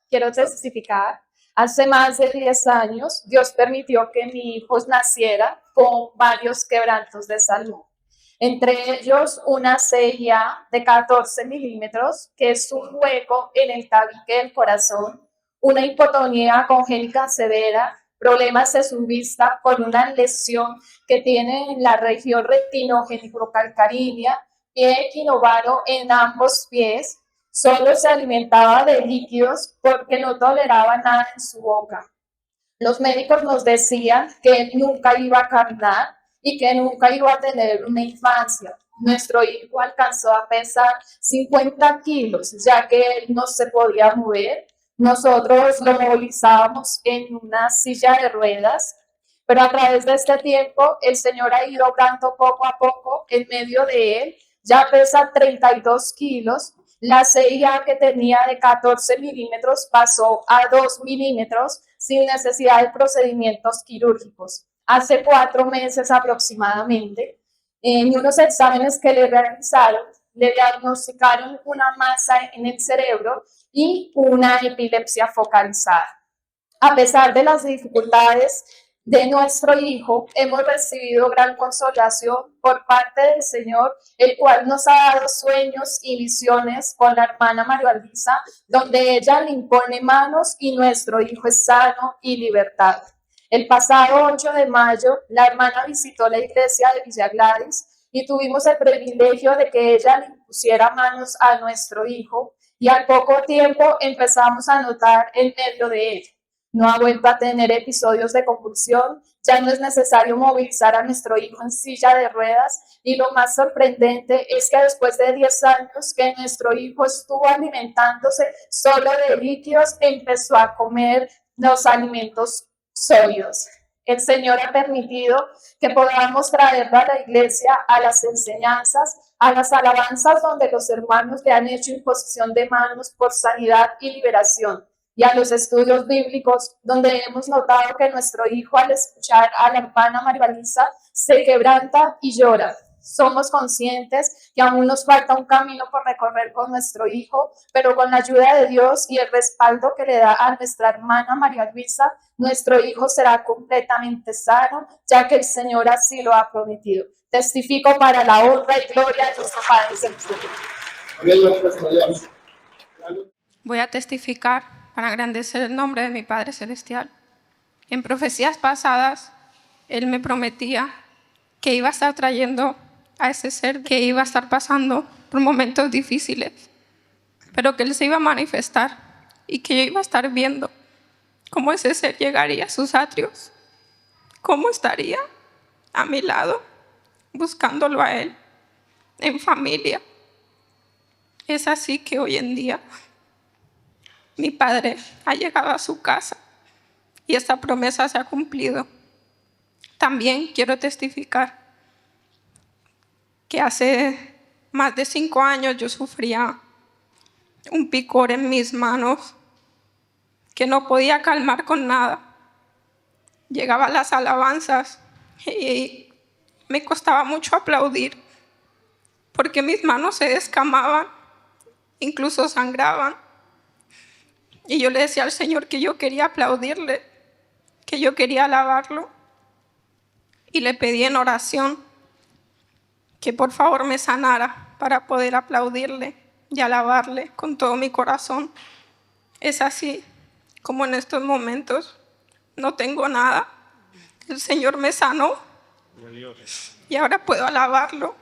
quiero testificar. Hace más de 10 años, Dios permitió que mi hijo naciera con varios quebrantos de salud. Entre ellos, una CIA de 14 milímetros, que es un hueco en el tabique del corazón, una hipotonía congénita severa, problemas de su vista con una lesión que tiene en la región retinogénico-calcárrea, pie equinovaro en ambos pies. Solo se alimentaba de líquidos porque no toleraba nada en su boca. Los médicos nos decían que él nunca iba a caminar y que nunca iba a tener una infancia. Nuestro hijo alcanzó a pesar 50 kilos, ya que él no se podía mover. Nosotros lo movilizábamos en una silla de ruedas, pero a través de este tiempo el Señor ha ido obrando poco a poco en medio de él. Ya pesa 32 kilos. La CIA que tenía de 14 milímetros pasó a 2 milímetros sin necesidad de procedimientos quirúrgicos. Hace 4 meses aproximadamente, en unos exámenes que le realizaron, le diagnosticaron una masa en el cerebro y una epilepsia focalizada. A pesar de las dificultades de nuestro hijo, hemos recibido gran consolación por parte del Señor, el cual nos ha dado sueños y visiones con la hermana María Luisa, donde ella le impone manos y nuestro hijo es sano y libertado. El pasado 8 de mayo, la hermana visitó la iglesia de Villa Gladys y tuvimos el privilegio de que ella le impusiera manos a nuestro hijo, y al poco tiempo empezamos a notar el medio de él. No ha vuelto a tener episodios de convulsión, ya no es necesario movilizar a nuestro hijo en silla de ruedas, y lo más sorprendente es que después de 10 años que nuestro hijo estuvo alimentándose solo de líquidos, empezó a comer los alimentos sólidos. El Señor ha permitido que podamos traerlo a la iglesia, a las enseñanzas, a las alabanzas donde los hermanos le han hecho imposición de manos por sanidad y liberación, y a los estudios bíblicos, donde hemos notado que nuestro hijo, al escuchar a la hermana María Luisa, se quebranta y llora. Somos conscientes que aún nos falta un camino por recorrer con nuestro hijo, pero con la ayuda de Dios y el respaldo que le da a nuestra hermana María Luisa, nuestro hijo será completamente sano, ya que el Señor así lo ha prometido. Testifico para la honra y gloria de nuestro Padre Celestial. Voy a testificar para engrandecer el nombre de mi Padre Celestial. En profecías pasadas, Él me prometía que iba a estar trayendo a ese ser que iba a estar pasando por momentos difíciles, pero que Él se iba a manifestar y que yo iba a estar viendo cómo ese ser llegaría a sus atrios, cómo estaría a mi lado, buscándolo a Él, en familia. Es así que hoy en día mi padre ha llegado a su casa y esta promesa se ha cumplido. También quiero testificar que hace más de 5 años yo sufría un picor en mis manos que no podía calmar con nada. Llegaba a las alabanzas y me costaba mucho aplaudir porque mis manos se descamaban, incluso sangraban. Y yo le decía al Señor que yo quería aplaudirle, que yo quería alabarlo. Y le pedí en oración que por favor me sanara para poder aplaudirle y alabarle con todo mi corazón. Es así como en estos momentos no tengo nada. El Señor me sanó y ahora puedo alabarlo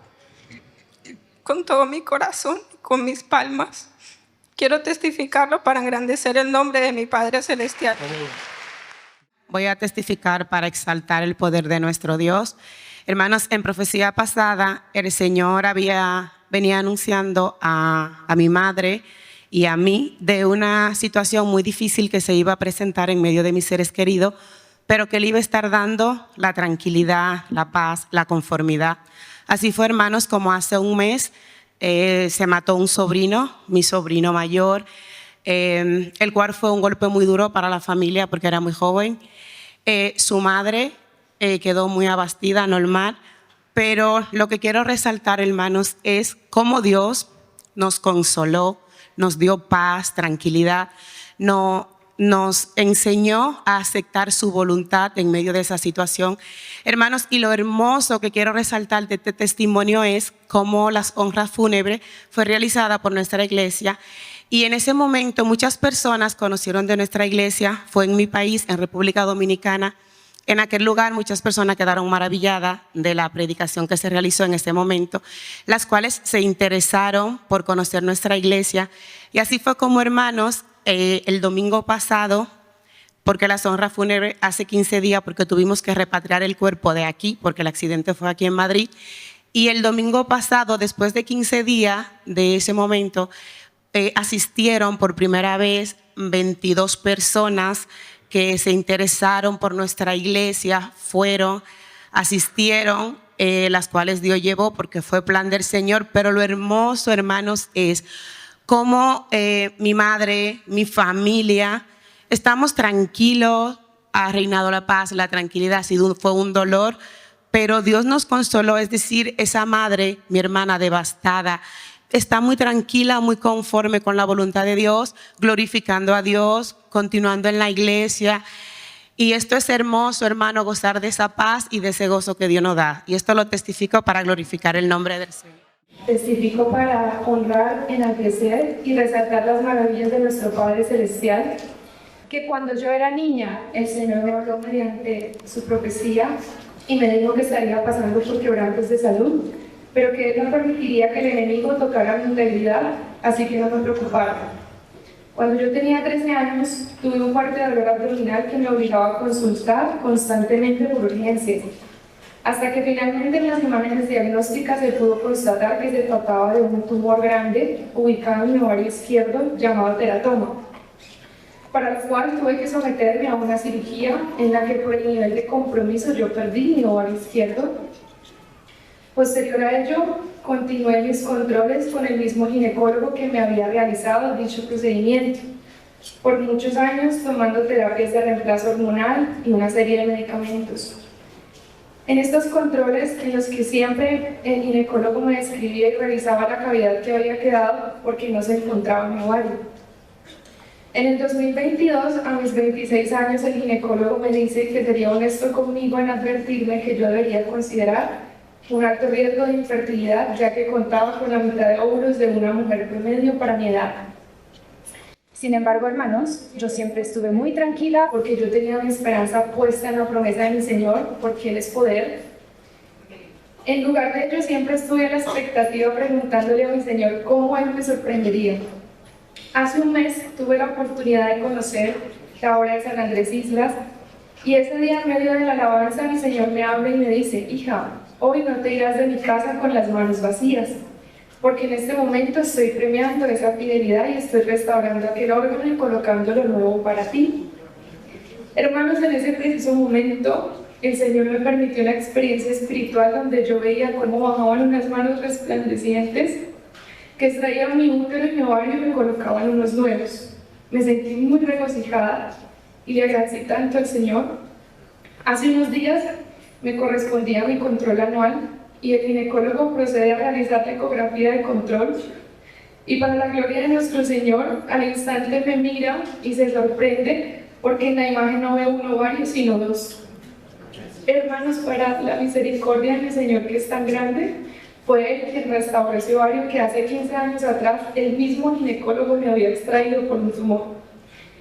con todo mi corazón, con mis palmas. Quiero testificarlo para engrandecer el nombre de mi Padre Celestial. Voy a testificar para exaltar el poder de nuestro Dios. Hermanos, en profecía pasada, el Señor venía anunciando a mi madre y a mí de una situación muy difícil que se iba a presentar en medio de mis seres queridos, pero que Él iba a estar dando la tranquilidad, la paz, la conformidad. Así fue, hermanos, como hace un mes se mató un sobrino, mi sobrino mayor, el cual fue un golpe muy duro para la familia porque era muy joven. Su madre quedó muy abastida, normal, pero lo que quiero resaltar, hermanos, es cómo Dios nos consoló, nos dio paz, tranquilidad. nos enseñó a aceptar su voluntad en medio de esa situación. Hermanos, y lo hermoso que quiero resaltar de este testimonio es cómo las honras fúnebres fue realizada por nuestra iglesia. Y en ese momento muchas personas conocieron de nuestra iglesia, fue en mi país, en República Dominicana. En aquel lugar muchas personas quedaron maravilladas de la predicación que se realizó en ese momento, las cuales se interesaron por conocer nuestra iglesia. Y así fue como, hermanos, el domingo pasado, porque las honras fúnebres hace 15 días, porque tuvimos que repatriar el cuerpo de aquí, porque el accidente fue aquí en Madrid. Y el domingo pasado, después de 15 días de ese momento, asistieron por primera vez 22 personas que se interesaron por nuestra iglesia, asistieron, las cuales Dios llevó porque fue plan del Señor. Pero lo hermoso, hermanos, es cómo mi madre, mi familia, estamos tranquilos, ha reinado la paz, la tranquilidad, fue un dolor, pero Dios nos consoló. Es decir, esa madre, mi hermana devastada, está muy tranquila, muy conforme con la voluntad de Dios, glorificando a Dios, continuando en la iglesia. Y esto es hermoso, hermano, gozar de esa paz y de ese gozo que Dios nos da. Y esto lo testifico para glorificar el nombre del Señor. Testifico para honrar, enaltecer y resaltar las maravillas de nuestro Padre Celestial, que cuando yo era niña, el Señor me habló mediante su profecía y me dijo que estaría pasando por quebrantos de salud, pero que Él no permitiría que el enemigo tocara mi integridad, así que no me preocupara. Cuando yo tenía 13 años, tuve un fuerte dolor abdominal que me obligaba a consultar constantemente por urgencias, hasta que finalmente en las imágenes diagnósticas se pudo constatar que se trataba de un tumor grande ubicado en mi ovario izquierdo llamado teratoma, para lo cual tuve que someterme a una cirugía en la que por el nivel de compromiso yo perdí mi ovario izquierdo. Posterior a ello, continué mis controles con el mismo ginecólogo que me había realizado dicho procedimiento, por muchos años tomando terapias de reemplazo hormonal y una serie de medicamentos. En estos controles, en los que siempre el ginecólogo me describía y revisaba la cavidad que había quedado porque no se encontraba en mi ovario. En el 2022, a mis 26 años, el ginecólogo me dice que sería honesto conmigo en advertirme que yo debería considerar un alto riesgo de infertilidad, ya que contaba con la mitad de óvulos de una mujer promedio para mi edad. Sin embargo, hermanos, yo siempre estuve muy tranquila porque yo tenía mi esperanza puesta en la promesa de mi Señor, porque Él es poder. En lugar de ello, siempre estuve a la expectativa preguntándole a mi Señor cómo Él me sorprendería. Hace un mes tuve la oportunidad de conocer la obra de San Andrés Islas, y ese día, en medio de la alabanza, mi Señor me habla y me dice: hija, hoy no te irás de mi casa con las manos vacías, porque en este momento estoy premiando esa fidelidad y estoy restaurando aquel órgano y colocando lo nuevo para ti. Hermanos, en ese preciso momento, el Señor me permitió una experiencia espiritual donde yo veía cómo bajaban unas manos resplandecientes que extraían mi útero y mi ovario y me colocaban unos nuevos. Me sentí muy regocijada y le agradecí tanto al Señor. Hace unos días me correspondía mi control anual y el ginecólogo procede a realizar la ecografía de control, y para la gloria de nuestro Señor, al instante me mira y se sorprende porque en la imagen no veo un ovario sino dos. Hermanos, para la misericordia de mi Señor, que es tan grande, fue Él quien restauró ese ovario que hace 15 años atrás el mismo ginecólogo me había extraído por un tumor.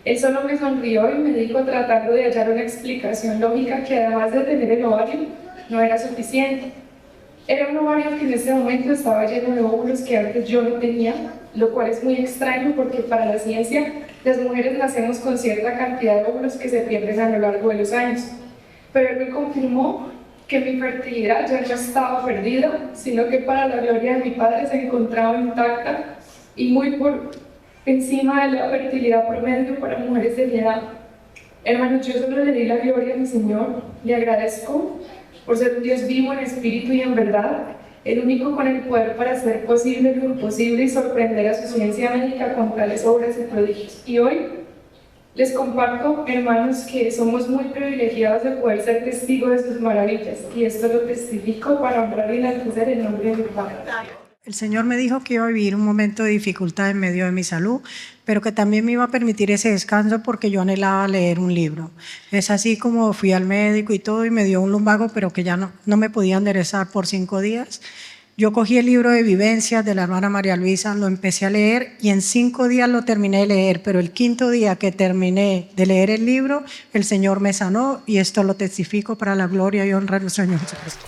Él solo me sonrió y me dijo, tratando de hallar una explicación lógica, que además de tener el ovario, no era suficiente. Era un ovario que en ese momento estaba lleno de óvulos que antes yo no tenía, lo cual es muy extraño porque para la ciencia las mujeres nacemos con cierta cantidad de óvulos que se pierden a lo largo de los años. Pero él me confirmó que mi fertilidad ya no estaba perdida, sino que para la gloria de mi Padre se encontraba intacta y muy por encima de la fertilidad promedio para mujeres de mi edad. Hermanos, yo solo le di la gloria a mi Señor, le agradezco por ser un Dios vivo en espíritu y en verdad, el único con el poder para hacer posible lo imposible y sorprender a su ciencia médica con tales obras y prodigios. Y hoy les comparto, hermanos, que somos muy privilegiados de poder ser testigos de sus maravillas, y esto lo testifico para honrar y enaltecer el nombre de mi Padre. El Señor me dijo que iba a vivir un momento de dificultad en medio de mi salud, pero que también me iba a permitir ese descanso porque yo anhelaba leer un libro. Es así como fui al médico y todo y me dio un lumbago, pero que ya no me podía enderezar por 5 días. Yo cogí el libro de vivencias de la hermana María Luisa, lo empecé a leer y en 5 días lo terminé de leer, pero el 5.º día que terminé de leer el libro, el Señor me sanó y esto lo testifico para la gloria y honra del Señor Jesucristo.